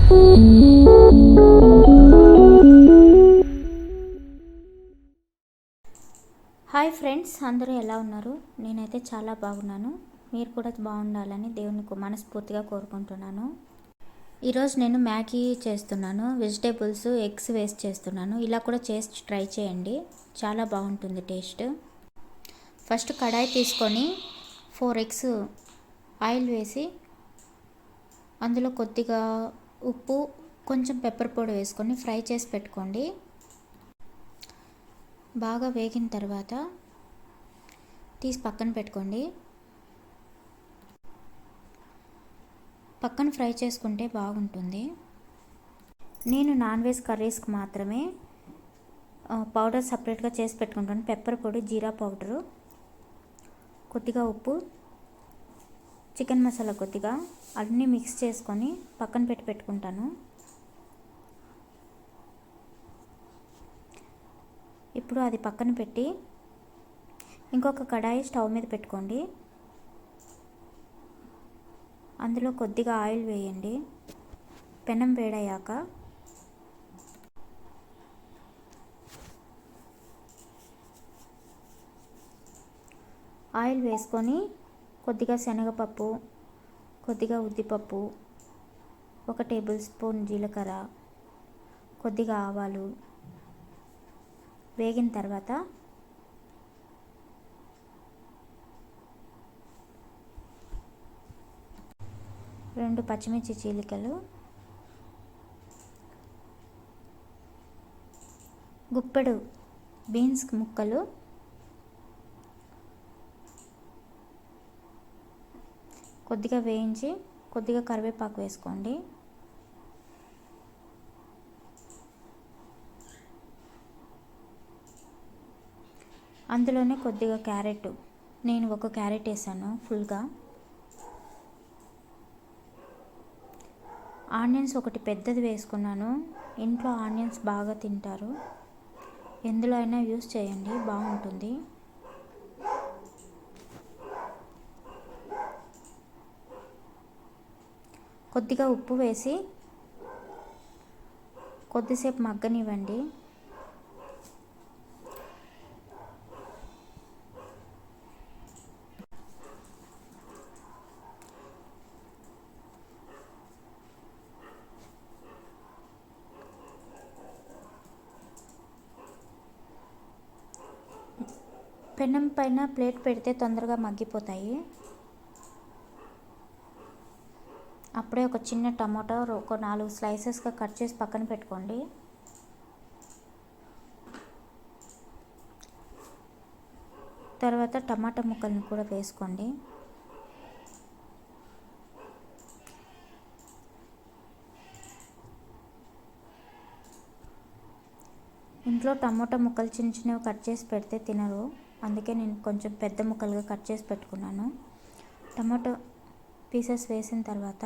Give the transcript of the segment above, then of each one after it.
Hi friends, అందరూ ఎలా ఉన్నారు? నేనైతే చాలా బాగున్నాను. మీరు కూడా బాగుండాలని దేవుని మనస్ఫూర్తిగా కోరుకుంటున్నాను. ఈరోజు నేను మ్యాగీ చేస్తున్నాను. వెజిటేబుల్స్, ఎగ్స్ వేస్ట్ చేస్తున్నాను. ఇలా కూడా చేసి ట్రై చేయండి, చాలా బాగుంటుంది టేస్ట్. ఫస్ట్ కడాయి తీసుకొని 4 ఎగ్స్ ఆయిల్ వేసి అందులో కొద్దిగా ఉప్పు, కొంచెం పెప్పర్ పొడి వేసుకొని ఫ్రై చేసి పెట్టుకోండి. బాగా వేగిన తర్వాత తీసి పక్కన పెట్టుకోండి. పక్కన ఫ్రై చేసుకుంటే బాగుంటుంది. నేను నాన్ వెజ్ కర్రీస్కి మాత్రమే పౌడర్ సపరేట్గా చేసి పెట్టుకుంటాను. పెప్పర్ పొడి, జీరా పౌడరు, కొద్దిగా ఉప్పు, చికెన్ మసాలా కొద్దిగా అన్నీ మిక్స్ చేసుకొని పక్కన పెట్టుకుంటాను. ఇప్పుడు అది పక్కన పెట్టి ఇంకొక కడాయి స్టవ్ మీద పెట్టుకోండి. అందులో కొద్దిగా ఆయిల్ వేయండి. పెనం వేడయ్యాక ఆయిల్ వేసుకొని కొద్దిగా శనగపప్పు, కొద్దిగా ఉద్దిపప్పు, 1 టేబుల్ స్పూన్ జీలకర్ర, కొద్దిగా ఆవాలు వేగిన తర్వాత 2 పచ్చిమిర్చి చీలికలు, గుప్పెడు బీన్స్ ముక్కలు, కొద్దిగా వేయించి కొద్దిగా కరివేపాకు వేసుకోండి. అందులోనే కొద్దిగా క్యారెట్, నేను 1 క్యారెట్ వేసాను ఫుల్గా. ఆనియన్స్ 1 పెద్దది వేసుకున్నాను. ఇంట్లో ఆనియన్స్ బాగా తింటారు, ఎందులో అయినా యూస్ చేయండి, బాగుంటుంది. కొద్దిగా ఉప్పు వేసి కొద్దిసేపు మగ్గనివ్వండి. పెనం పైన ప్లేట్ పెడితే తొందరగా మగ్గిపోతాయి. అప్పుడే ఒక చిన్న టమాటో 4 స్లైసెస్గా కట్ చేసి పక్కన పెట్టుకోండి. తర్వాత టమాటా ముక్కలను కూడా వేసుకోండి. ఇంట్లో టమాటా ముక్కలు చిన్న చిన్నవి కట్ చేసి పెడితే తినరు, అందుకే నేను కొంచెం పెద్ద ముక్కలుగా కట్ చేసి పెట్టుకున్నాను. టమాటో పీసెస్ వేసిన తర్వాత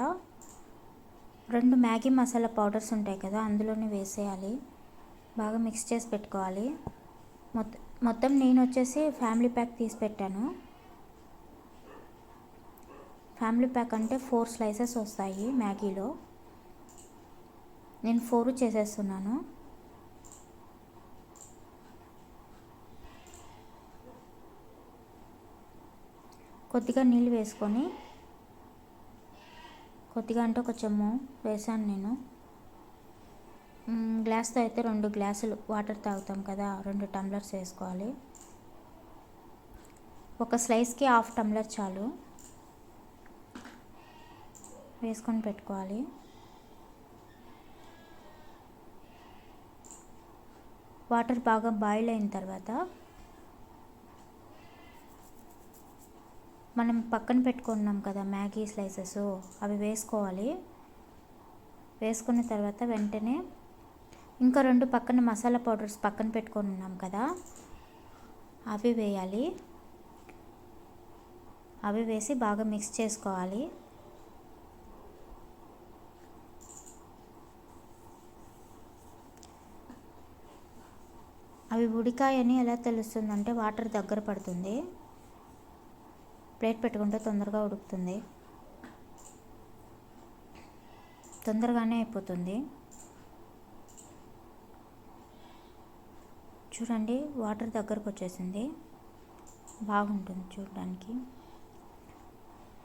2 మ్యాగీ మసాలా పౌడర్స్ ఉంటాయి కదా, అందులోనే వేసేయాలి. బాగా మిక్స్ చేసి పెట్టుకోవాలి. మొత్తం నేను వచ్చేసి ఫ్యామిలీ ప్యాక్ తీసి పెట్టాను. ఫ్యామిలీ ప్యాక్ అంటే 4 స్లైసెస్ వస్తాయి మ్యాగీలో. నేను 4 చేసేస్తున్నాను. కొద్దిగా నీళ్ళు వేసుకొని, కొద్దిగా అంటే ఒక చెమ్ము వేసాను నేను. గ్లాస్తో అయితే 2 గ్లాసులు వాటర్ తాగుతాం కదా, 2 టంబ్లర్స్ వేసుకోవాలి. ఒక స్లైస్కి 1/2 టంబ్లర్ చాలు వేసుకొని పెట్టుకోవాలి. వాటర్ బాగా బాయిల్ అయిన తర్వాత మనం పక్కన పెట్టుకున్నాం కదా మ్యాగీ స్లైసెస్, అవి వేసుకోవాలి. వేసుకున్న తర్వాత వెంటనే ఇంకా 2 పక్కన మసాలా పౌడర్స్ పక్కన పెట్టుకొని ఉన్నాం కదా, అవి వేయాలి. అవి వేసి బాగా మిక్స్ చేసుకోవాలి. అవి ఉడికాయని ఎలా తెలుస్తుందంటే వాటర్ దగ్గర పడుతుంది. ప్లేట్ పెట్టుకుంటే తొందరగా ఉడుకుతుంది. తొందరగానే అయిపోతుంది. చూడండి, వాటర్ దగ్గరకు వచ్చేసింది, బాగుంటుంది చూడడానికి.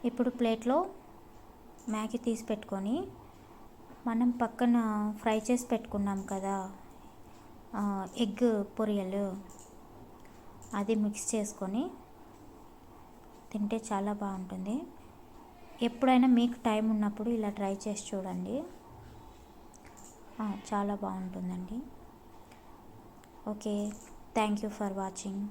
ఇప్పుడు ప్లేట్లో మ్యాగీ తీసి పెట్టుకొని మనం పక్కన ఫ్రై చేసి పెట్టుకున్నాం కదా ఎగ్ పొరియలు, అది మిక్స్ చేసుకొని తింటే చాలా బాగుంటుంది. ఎప్పుడైనా మీకు టైం ఉన్నప్పుడు ఇలా ట్రై చేసి చూడండి, చాలా బాగుంటుందండి. Okay, thank you for watching.